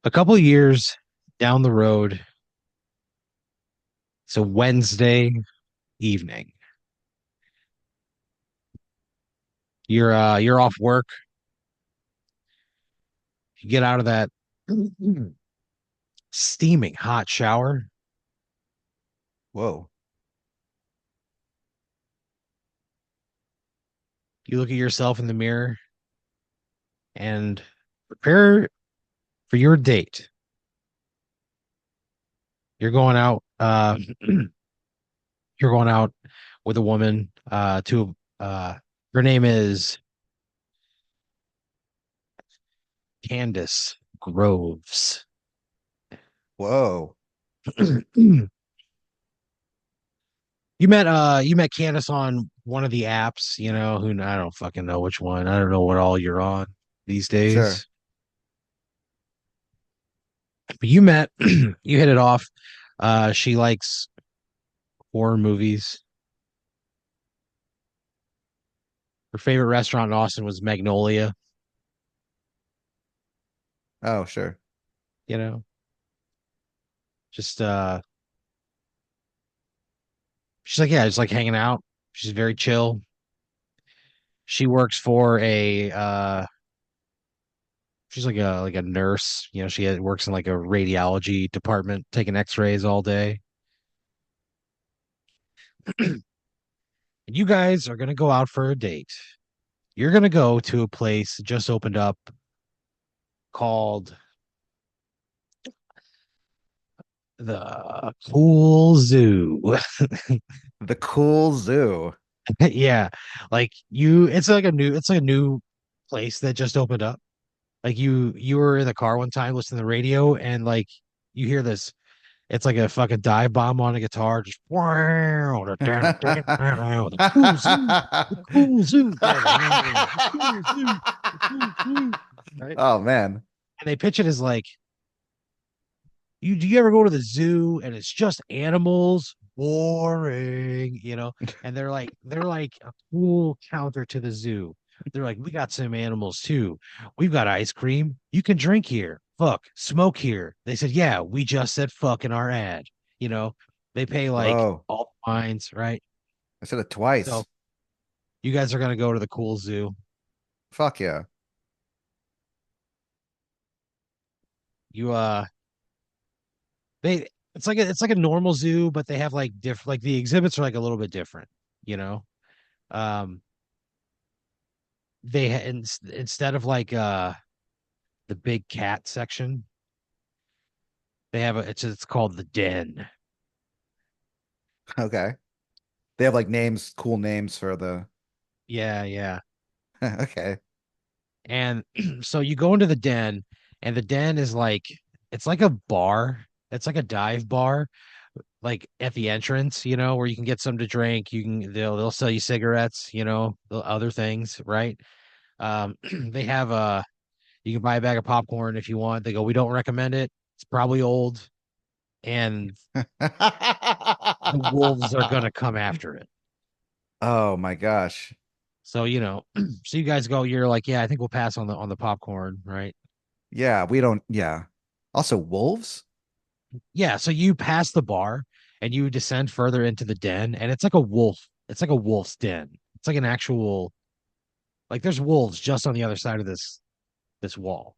A couple of years down the road, it's a Wednesday evening. You're off work. You get out of that steaming hot shower. Whoa. You look at yourself in the mirror and prepare for your date. You're going out you're going out with a woman to her name is Candace Groves. Whoa. You met Candace on one of the apps, who I don't fucking know which one. I don't know what all you're on these Sure. days. But you met you hit it off. She likes horror movies. Her favorite restaurant in Austin was Magnolia, Oh, sure. you know. Just she's like, yeah, just like hanging out. She's very chill. She works for a she's like a nurse, works in like a radiology department, taking x-rays all day. And you guys are gonna go out for a date. You're gonna go to a place that just opened up called the Cool Zoo. The cool zoo. Yeah, it's like a new place that just opened up. Like you were in the car one time listening to the radio and like you hear this. It's like a fucking dive bomb on a guitar, just wow, the cool zoo, the cool zoo, the cool zoo, the cool zoo, right? Oh man. And they pitch it as like, do you ever go to the zoo and it's just animals? Boring, and they're like a cool counter to the zoo. They're like, we got some animals too. We've got ice cream. You can drink here. Fuck, smoke here. They said, yeah, we just said fuck in our ad. You know, they pay like Whoa. all fines, right? I said it So twice. you guys are gonna go to the cool zoo. Fuck yeah. You they it's like a normal zoo, but they have like different like the exhibits are like a little bit different, you know. Um instead of like the big cat section, they have it's called the den. Okay. They have like names, cool names for the Yeah, yeah. okay. And so you go into the den, and the den is like it's like a bar. It's like a dive bar, like at the entrance, where you can get some to drink. They'll sell you cigarettes, other things, right? They have you can buy a bag of popcorn if you want. They go, we don't recommend it. It's probably old, and the wolves are gonna come after it. Oh my gosh. So, so you guys go, you're like, yeah, I think we'll pass on the popcorn, right? Yeah, we don't yeah. Also wolves? Yeah, so you pass the bar and you descend further into the den, and it's like a wolf. It's like a wolf's den. It's like an actual like there's wolves just on the other side of this wall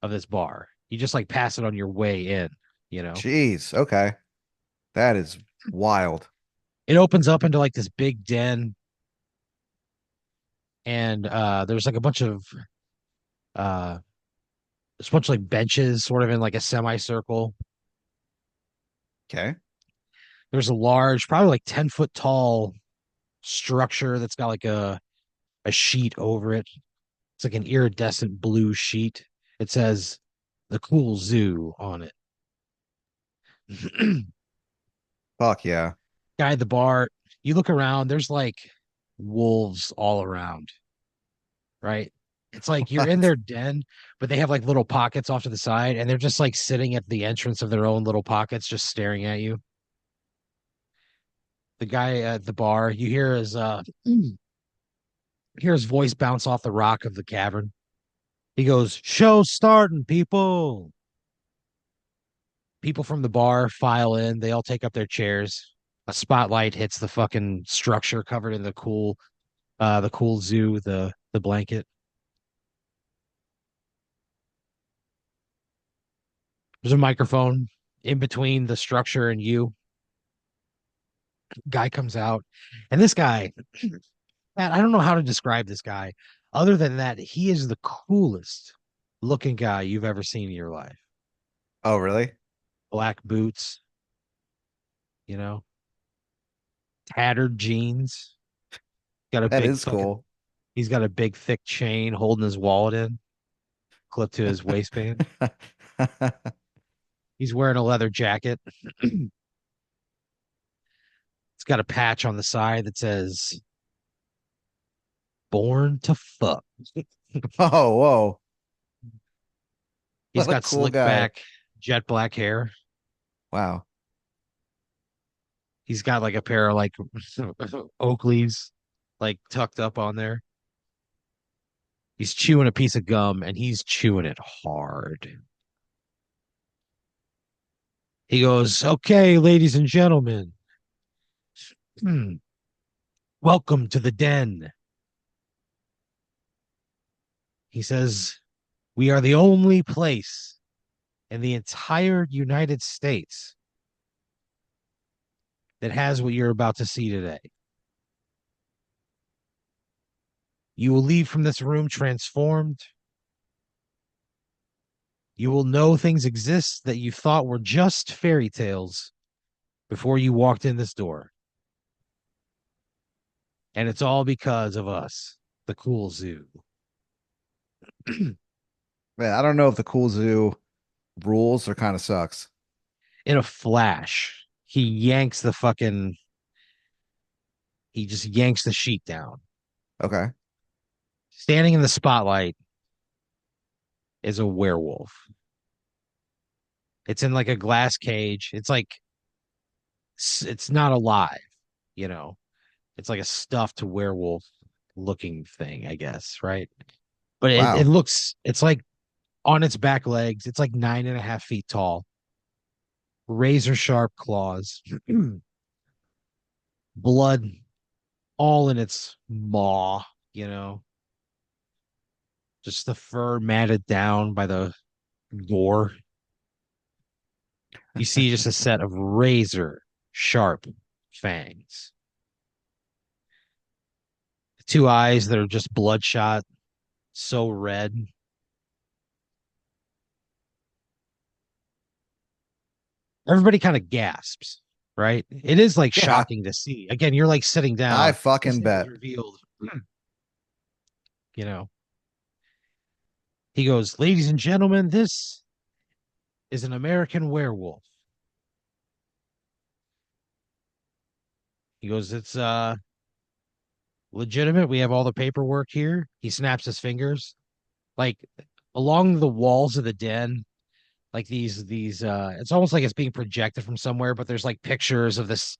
of this bar. You just like pass it on your way in, you know. Jeez. Okay. That is wild. It opens up into like this big den, and there's like uh there's a bunch of like benches sort of in like a semicircle. Okay. There's a large, probably like 10-foot tall structure that's got like a sheet over it. It's like an iridescent blue sheet. It says the cool zoo on it. Fuck yeah. Guy at the bar, you look around, there's like wolves all around, right? It's like you're in What? their den, but they have like little pockets off to the side, and they're just like sitting at the entrance of their own little pockets, just staring at you. The guy at the bar, you hear his voice bounce off the rock of the cavern. He goes, show starting, people. People from the bar file in. They all take up their chairs. A spotlight hits the fucking structure covered in the cool zoo, the blanket. There's a microphone in between the structure and you. Guy comes out, and this guy, man, I don't know how to describe this guy, other than that he is the coolest looking guy you've ever seen in your life. Oh, really? Black boots, you know, tattered jeans. Got a That big is fucking. cool. He's got a big thick chain holding his wallet in, clipped to his waistband. He's wearing a leather jacket. It's got a patch on the side that says "Born to Fuck." Oh, whoa. He's What a got cool slick guy. back, jet black hair. Wow. He's got like a pair of like Oakleys like tucked up on there. He's chewing a piece of gum and he's chewing it hard. He goes, "Okay, ladies and gentlemen, welcome to the den." He says, "We are the only place in the entire United States that has what you're about to see today. You will leave from this room transformed. You will know things exist that you thought were just fairy tales before you walked in this door. And it's all because of us, the cool zoo." Man, I don't know if the cool zoo rules or kind of sucks. In a flash, he just yanks the sheet down. Okay. Standing in the spotlight is a werewolf. It's in like a glass cage. It's like it's not alive, you know. It's like a stuffed werewolf looking thing, I guess, right? But it Wow. looks it's like on its back legs. It's like 9.5 feet tall, razor sharp claws, blood all in its maw, you know, just the fur matted down by the gore. You see just a set of razor sharp fangs, two eyes that are just bloodshot, so red. Everybody kind of gasps, right? It is like Yeah, shocking to see. Again, you're like sitting I down, this fucking thing is bet. revealed, you know. He goes, "Ladies and gentlemen, this is an American werewolf." He goes, "It's legitimate. We have all the paperwork here." He snaps his fingers. Like along the walls of the den, like these it's almost like it's being projected from somewhere, but there's like pictures of this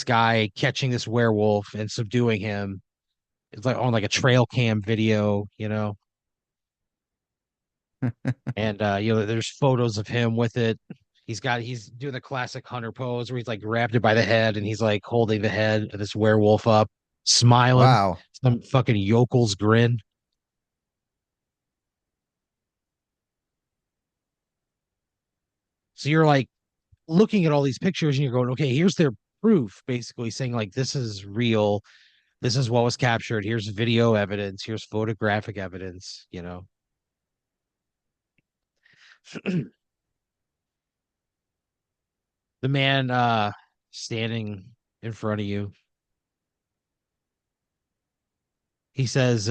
guy catching this werewolf and subduing him. It's like on like a trail cam video, you know. And there's photos of him with it. He's doing the classic hunter pose where he's like grabbed it by the head and he's like holding the head of this werewolf up, smiling, Wow. some fucking yokel's grin. So you're like looking at all these pictures and you're going, okay, here's their proof, basically saying like this is real, this is what was captured, here's video evidence, here's photographic evidence, you know. The man standing in front of you, he says,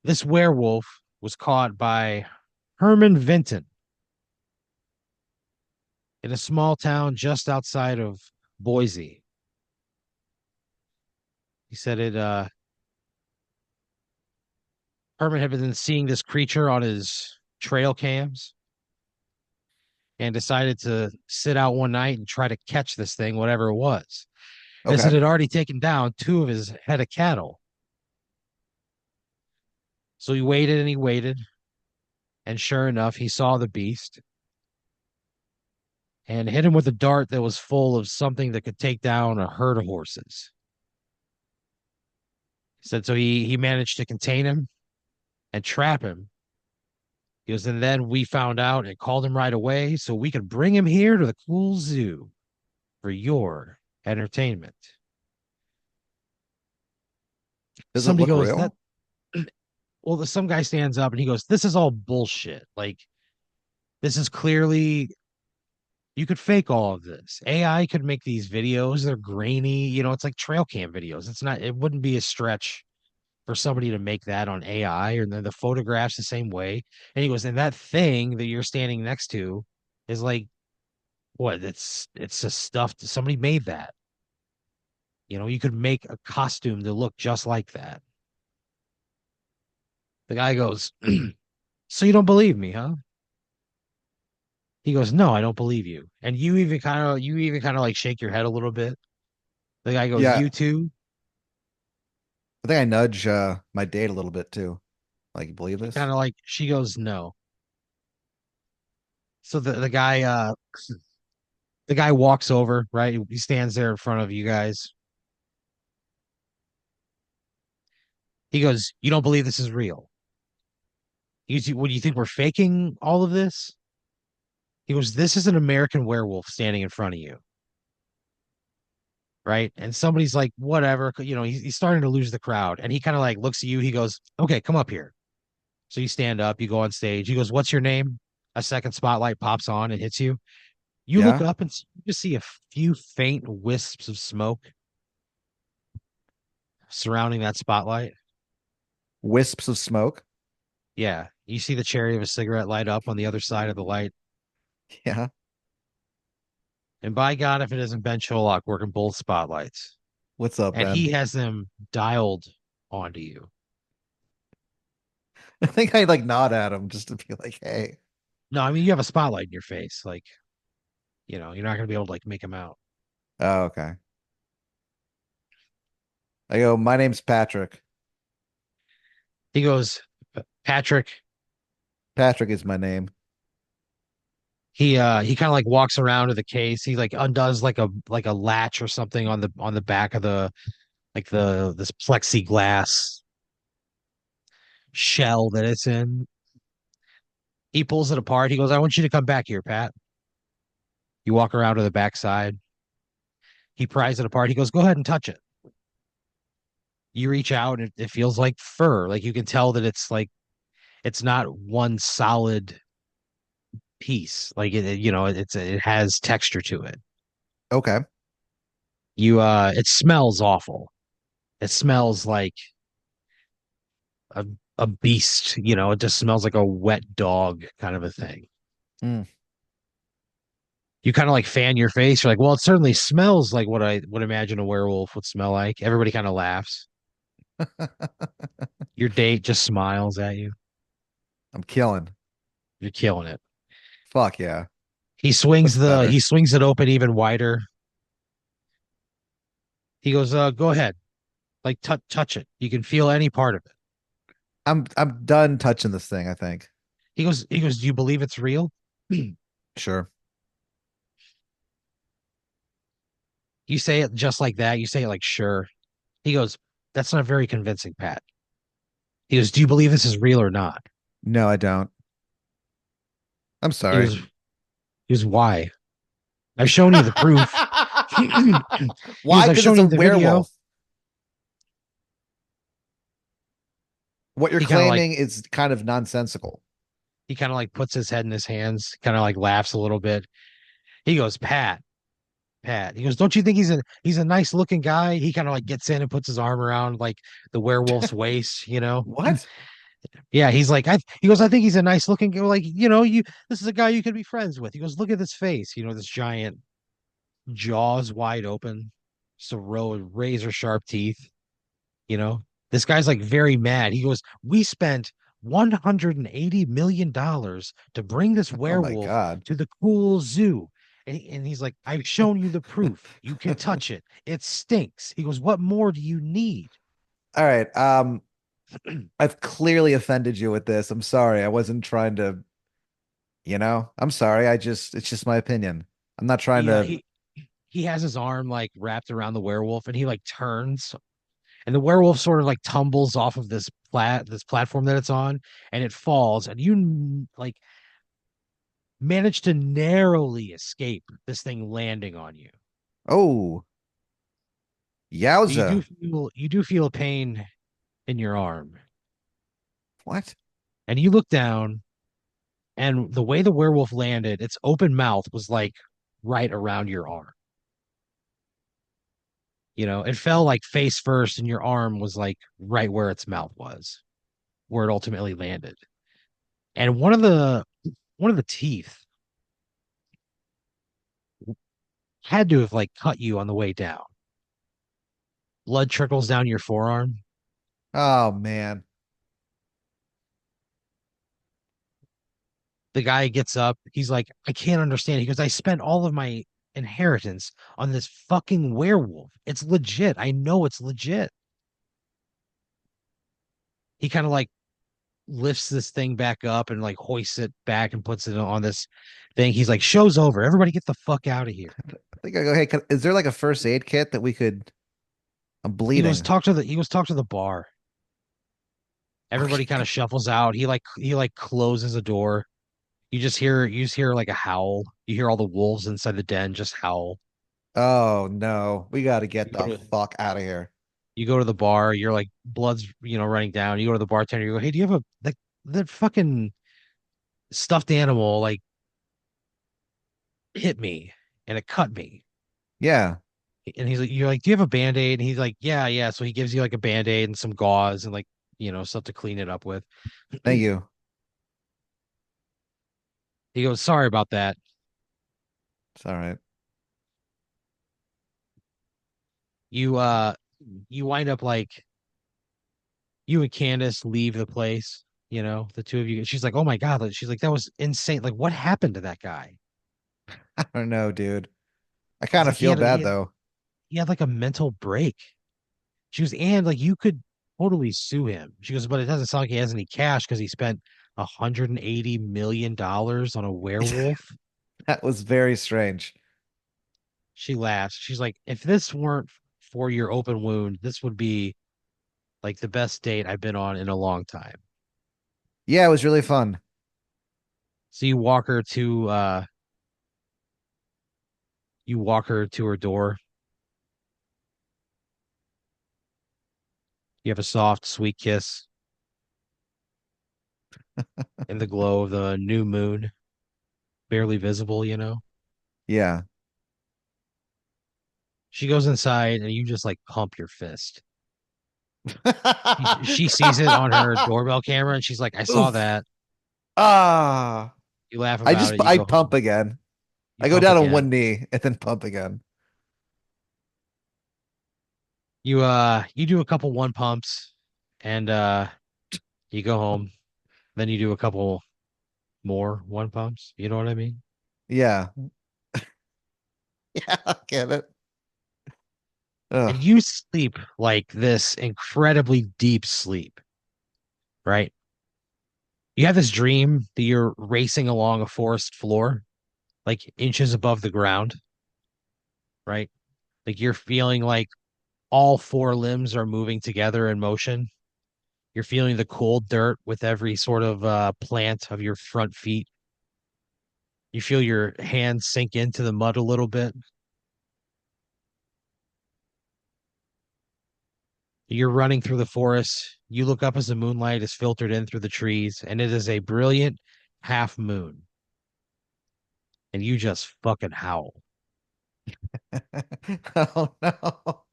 this werewolf was caught by Herman Vinton in a small town just outside of Boise. He said it Herman had been seeing this creature on his trail cams and decided to sit out one night and try to catch this thing, whatever it was. As it Okay. had already taken down two of his head of cattle. So he waited and he waited, and sure enough, he saw the beast and hit him with a dart that was full of something that could take down a herd of horses. He said so he managed to contain him and trap him. He goes, and then we found out and called him right away so we could bring him here to the cool zoo for your entertainment. Does it Somebody look goes, that real? well, some guy stands up and he goes, this is all bullshit. Like, this is clearly you could fake all of this. AI could make these videos. They're grainy. It's like trail cam videos. It wouldn't be a stretch for somebody to make that on AI, or then the photographs the same way. And he goes, and that thing that you're standing next to is like, what? It's just stuff. Somebody made that. You could make a costume to look just like that. The guy goes, so you don't believe me, huh? He goes, no, I don't believe you. And you even kind of like shake your head a little bit. The guy goes, Yeah, you too. I think I nudge my date a little bit too. Like, you believe She this? kind of like she goes, no. So the guy walks over, right? He stands there in front of you guys. He goes, you don't believe this is real. He goes, what do you think we're faking all of this? He goes, this is an American werewolf standing in front of you, right? And somebody's like, whatever, he's starting to lose the crowd. And he kind of like looks at you. He goes, okay, come up here. So you stand up, you go on stage. He goes, what's your name? A second spotlight pops on and hits you. You look Yeah. up and you just see a few faint wisps of smoke surrounding that spotlight. Wisps of smoke. Yeah, you see the cherry of a cigarette light up on the other side of the light. Yeah. And by God, if it isn't Ben Sholok working both spotlights, What's up, and Ben? he has them dialed onto you. I think I like nod at him just to be like, hey. No, I mean you have a spotlight in your face, like you're not gonna be able to like make him out. Oh, okay. I go, my name's Patrick. He goes, Patrick. Patrick is my name. He kind of like walks around to the case. He like undoes like a latch or something on the back of the like the this plexiglass shell that it's in. He pulls it apart. He goes, I want you to come back here, Pat. You walk around to the backside. He pries it apart. He goes, go ahead and touch it. You reach out and it feels like fur. Like you can tell that it's not one solid piece. Like it has texture to it. Okay. It smells awful. It smells like a a beast. It just smells like a wet dog kind of a thing. Mm. You kind of like fan your face. You're like, well, it certainly smells like what I would imagine a werewolf would smell like. Everybody kind of laughs. Your date just smiles at you. I'm killing. You're killing it. Fuck yeah. He swings That's the better. he swings it open even wider. He goes, go ahead. Like touch it. You can feel any part of it. I'm done touching this thing, I think. He goes, do you believe it's real? Sure. You say it just like that. You say it like, sure. He goes, that's not very convincing, Pat. He goes, do you believe this is real or not? No, I don't. I'm He sorry. goes, he goes, why? I've shown you the proof. He Why? goes, I've Because it's shown a you the video. werewolf. What you're He kind of like claiming is kind of nonsensical. he kind of like puts his head in his hands, kind of like laughs a little bit. He goes, Pat. He goes, don't you think he's a nice looking guy? He kind of like gets in and puts his arm around like the werewolf's waist. What? Yeah, he's like, he goes, I think he's a nice looking guy. Like, this is a guy you could be friends with. He goes, look at this face, this giant jaws wide open, just a row of razor sharp teeth. You know, this guy's like very mad. He goes, we spent $180 million to bring this Oh my werewolf God. to the cool zoo. And he's like, I've shown you the proof. You can touch it. It stinks. He goes, what more do you need? All right. I've clearly offended you with this. I'm sorry. I wasn't trying to, I'm sorry. It's just my opinion. I'm not trying Yeah, to. he has his arm like wrapped around the werewolf, and he like turns, and the werewolf sort of like tumbles off of this platform that it's on, and it falls, and you like manage to narrowly escape this thing landing on you. Oh, So yowza. you do feel a pain in your arm, What? and you look down, and the way the werewolf landed, its open mouth was like right around your arm. You know, it fell like face first, and your arm was like right where its mouth was, where it ultimately landed. And one of the teeth had to have like cut you on the way down. Blood trickles down your forearm. Oh man. The guy gets up. He's like, I can't understand. He goes, I spent all of my inheritance on this fucking werewolf. It's legit. I know it's legit. He kind of like lifts this thing back up and like hoists it back and puts it on this thing. He's like, show's over. Everybody get the fuck out of here. I think I go, hey, is there like a first aid kit that we could? I'm bleeding. He goes talk to the bar. Everybody kind Okay. of shuffles out. He like closes a door. You just hear like a howl. You hear all the wolves inside the den just howl. Oh no. We got to get You go the to fuck out of here. you go to the bar, you're like blood's, you know, running down. You go to the bartender, you go, "Hey, do you have a like that fucking stuffed animal like hit me and it cut me?" Yeah. And he's like, you're like, "Do you have a band-aid?" And he's like, "Yeah, yeah." So he gives you like a band-aid and some gauze and like, you know, stuff to clean it up with. Thank you. He goes, "Sorry about that." It's all right. You you wind up like you and Candace leave the place, you know, the two of you. She's like, "Oh my God." She's like, "That was insane. Like, what happened to that guy?" I don't know, dude. I She's kind of like, feel bad though. he had like a mental break. She goes, and like you could totally sue him. She goes, but it doesn't sound like he has any cash because he spent $180 million on a werewolf. That was very strange. She laughs. She's like, if this weren't for your open wound, this would be like the best date I've been on in a long time. Yeah, it was really fun. So you walk her to her door. You have a soft, sweet kiss in the glow of the new moon, barely visible, you know. Yeah. She goes inside and you just like pump your fist. She sees it on her doorbell camera and she's like, I saw Oof. that. Ah. You laugh about it. You I go pump home. again. You I go pump down on again. one knee and then pump again. You do a couple one pumps and you go home. Then you do a couple more one pumps. You know what I mean? Yeah. Yeah, I get it. And Ugh. you sleep like this incredibly deep sleep, right? You have this dream that you're racing along a forest floor, like inches above the ground, right? Like you're feeling like all four limbs are moving together in motion. You're feeling the cool dirt with every sort of plant of your front feet. You feel your hands sink into the mud a little bit. You're running through the forest. You look up as the moonlight is filtered in through the trees, and it is a brilliant half moon. And you just fucking howl. Oh no.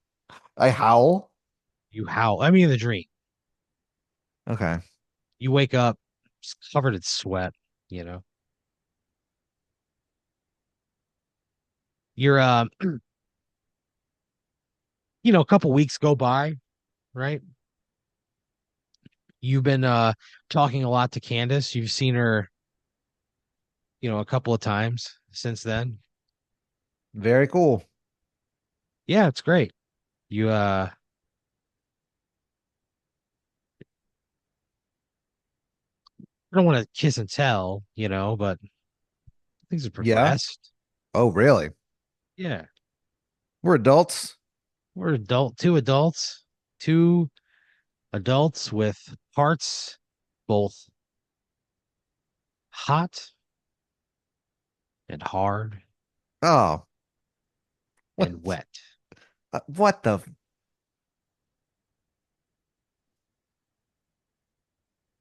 I howl. You howl. I mean, in the dream. Okay. You wake up covered in sweat, you know. You're, you know, a couple weeks go by, right? You've been talking a lot to Candace. You've seen her, you know, a couple of times since then. Very cool. Yeah, it's great. You I don't want to kiss and tell, but things have Yeah. progressed. Oh, really? Yeah. We're adults. We're two adults with hearts both hot and hard Oh, what? and wet. What the?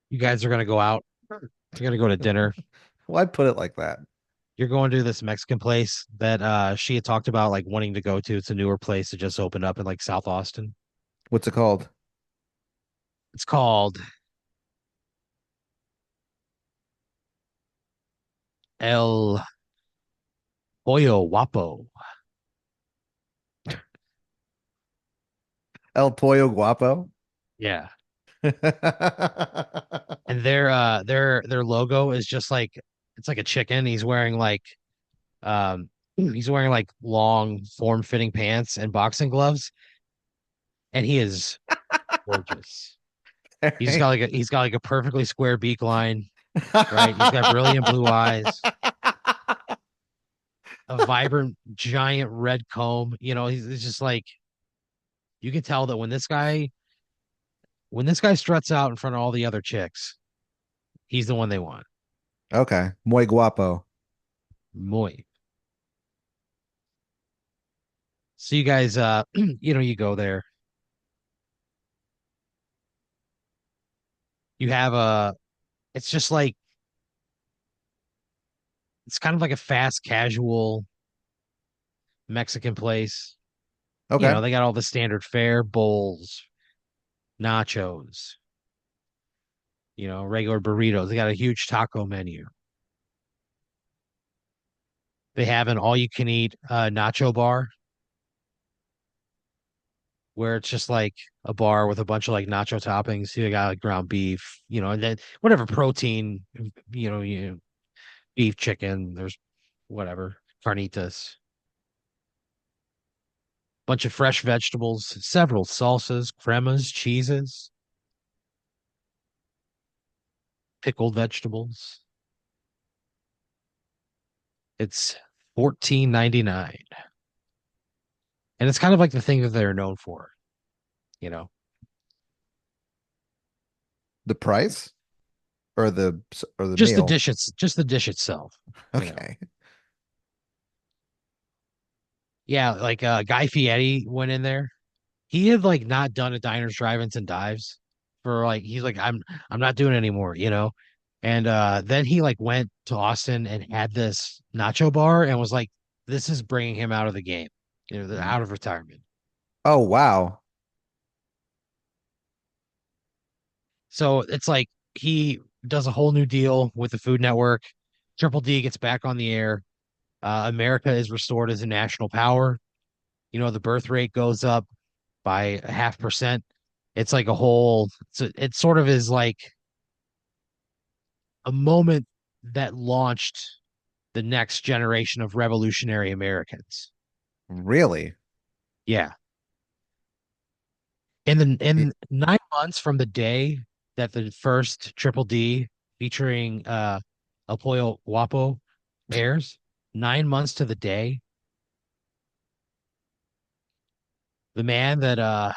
You guys are gonna go out. You're gonna go to dinner. Why put it like that? You're going to this Mexican place that she had talked about like wanting to go to. It's a newer place that just opened up in like South Austin. What's it called? It's called El Pollo Guapo. El Pollo Guapo. Yeah. And their logo is just like it's like a chicken. He's wearing like long form-fitting pants and boxing gloves, and he is gorgeous. All right. He's got like a perfectly square beak line, right? He's got brilliant blue eyes, a vibrant giant red comb. He's just like you can tell that when this guy struts out in front of all the other chicks, he's the one they want. Okay. Muy Guapo. Muy. So you guys you go there. You have a it's just like it's kind of like a fast casual Mexican place. Okay. They got all the standard fare, bowls, nachos, regular burritos. They got a huge taco menu. They have an all you can eat nacho bar where it's just like a bar with a bunch of like nacho toppings. You got like ground beef, and then whatever protein, beef, chicken, there's whatever, carnitas, bunch of fresh vegetables, several salsas, cremas, cheeses, pickled vegetables. It's 14.99. And it's kind of like the thing that they're known for, you know. The price or the Just the meal? dish it's just the dish itself. Okay. Yeah, like Guy Fieri went in there. He had like not done a diners, drive-ins, and dives for like he's like, I'm not doing it anymore. And then he like went to Austin and had this nacho bar and was like, this is bringing him out of the game, out of retirement. Oh, wow. So it's like he does a whole new deal with the Food Network. Triple D gets back on the air. America is restored as a national power. The birth rate goes up by 0.5%. It's like a whole, it sort of is like a moment that launched the next generation of revolutionary Americans. Really? Yeah. Y- In 9 months from the day that the first Triple D featuring El Pollo Guapo airs, 9 months to the day, the man that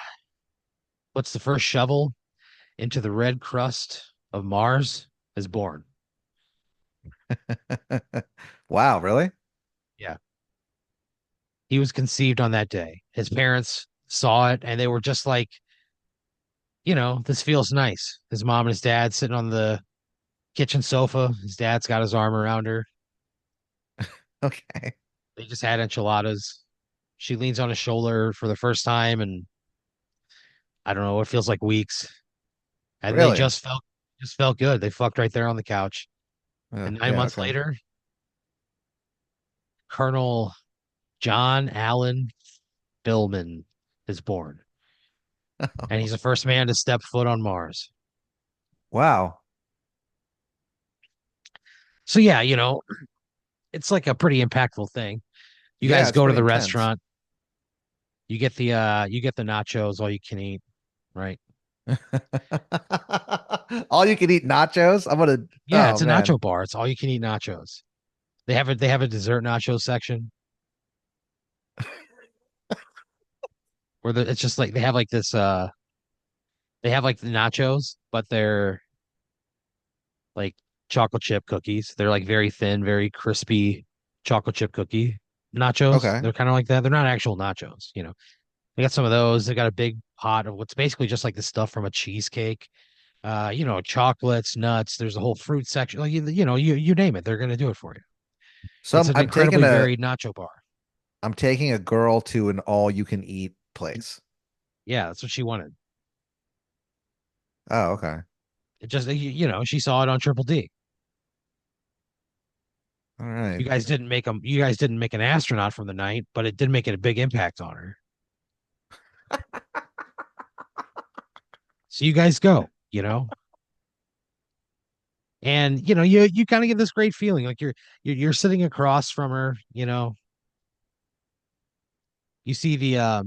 puts the first shovel into the red crust of Mars is born. Wow, really? Yeah. He was conceived on that day. His parents saw it and they were just like, this feels nice. His mom and his dad sitting on the kitchen sofa. His dad's got his arm around her. Okay. They just had enchiladas. She leans on his shoulder for the first time, and I don't know, it feels like weeks. And they Really? just felt good. They fucked right there on the couch. And nine Yeah, months okay. later, Colonel John Allen Billman is born. And he's the first man to step foot on Mars. Wow. So yeah, it's like a pretty impactful thing. You Yeah, guys it's go to pretty the intense. restaurant, you get the nachos all you can eat, right? All you can eat nachos. I'm gonna. Yeah, Oh it's a man. nacho bar. It's all you can eat nachos. They have a dessert nacho section where it's just like they have like this they have like the nachos, but they're like chocolate chip cookies. They're like very thin, very crispy chocolate chip cookie nachos. Okay. They're kind of like that. They're not actual nachos, you know. They got some of those. They got a big pot of what's basically just like the stuff from a cheesecake. Chocolates, nuts. There's a whole fruit section. Like you name it, they're gonna do it for you. So It's an incredibly varied nacho bar. I'm taking a girl to an all you can eat place. Yeah, that's what she wanted. Oh, okay. It just she saw it on Triple D. All right. You guys didn't make an astronaut from the night, but it did make it a big impact on her. So you guys go, and you kind of get this great feeling like you're sitting across from her, you see the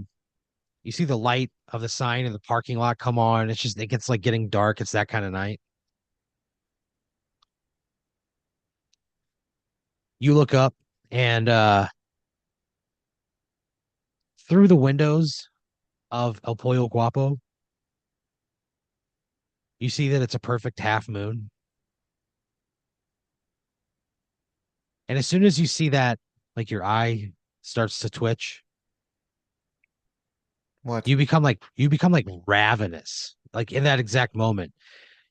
light of the sign in the parking lot come on. It gets like getting dark. It's that kind of night. You look up and through the windows of El Pollo Guapo, you see that it's a perfect half moon. And as soon as you see that, like your eye starts to twitch, What? you become like ravenous. Like in that exact moment,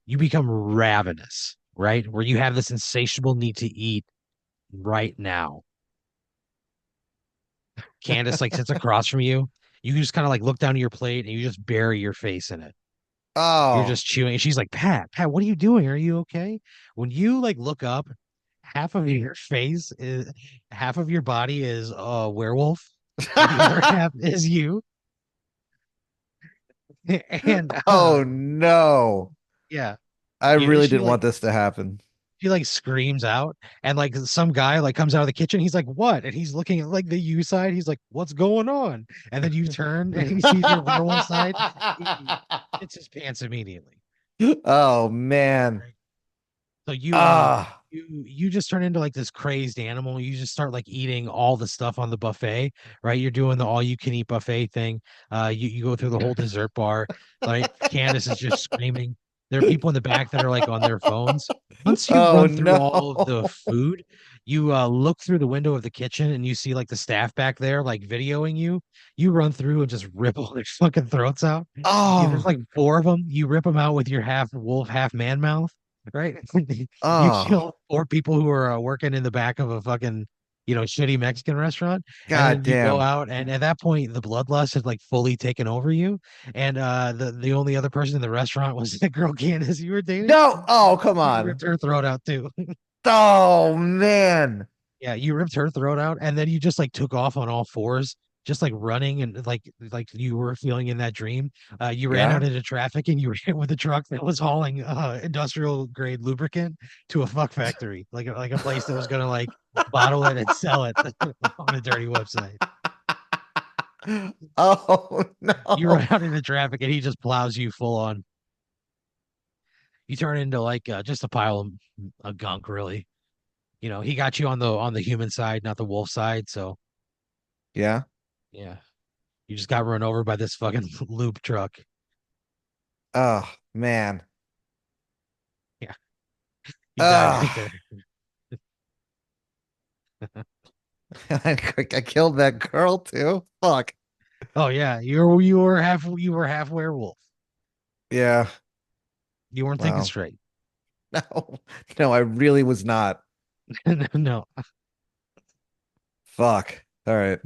you become ravenous, right? Where you have this insatiable need to eat right now. Candace like sits across from you. You just kind of like look down at your plate and you just bury your face in it. You're Oh. just chewing. And she's like, Pat, what are you doing? Are you okay? When you like look up, half of your body is a werewolf, and the other half is you. And Oh no. yeah, I really she didn't like want this to happen. she like screams out, and like some guy like comes out of the kitchen. He's like, "What?" And he's looking at like the you side. He's like, "What's going on?" And then you turn and he sees your werewolf side. He shits his pants immediately. Oh man. Right. So Ah. you just turn into like this crazed animal. You just start like eating all the stuff on the buffet, right? You're doing the all you can eat buffet thing. You go through the whole dessert bar. Like Candace is just screaming. There are people in the back that are like on their phones. Once you Oh run through all of the no. food, you look through the window of the kitchen and you see like the staff back there like videoing you. You run through and just rip all their fucking throats out. Yeah, there's Oh. like four of them. You rip them out with your half wolf, half man mouth, right? You Oh. kill four people who are working in the back of a fucking, shitty Mexican restaurant, and God then you go damn. out, and at that point, the bloodlust had like fully taken over you, and the only other person in the restaurant was the girl Candace you were dating. No. Oh, come You on. ripped her throat out too. Oh man. Yeah, you ripped her throat out, and then you just like took off on all fours, just like running and like you were feeling in that dream. You ran out Yeah. into traffic and you were hit with a truck that was hauling industrial grade lubricant to a fuck factory, like a place that was gonna like bottle it and sell it on a dirty website. Oh You run no. out into traffic and he just plows you full on. You turn into like just a pile of gunk, really. He got you on the human side, not the wolf side, so Yeah. yeah. You just got run over by this fucking loop truck. Oh man. Yeah, you died right Ah. there. I killed that girl too. Fuck. Oh yeah, you were half werewolf. Yeah. You weren't thinking Wow. straight. No. No, I really was not. No. Fuck. All right.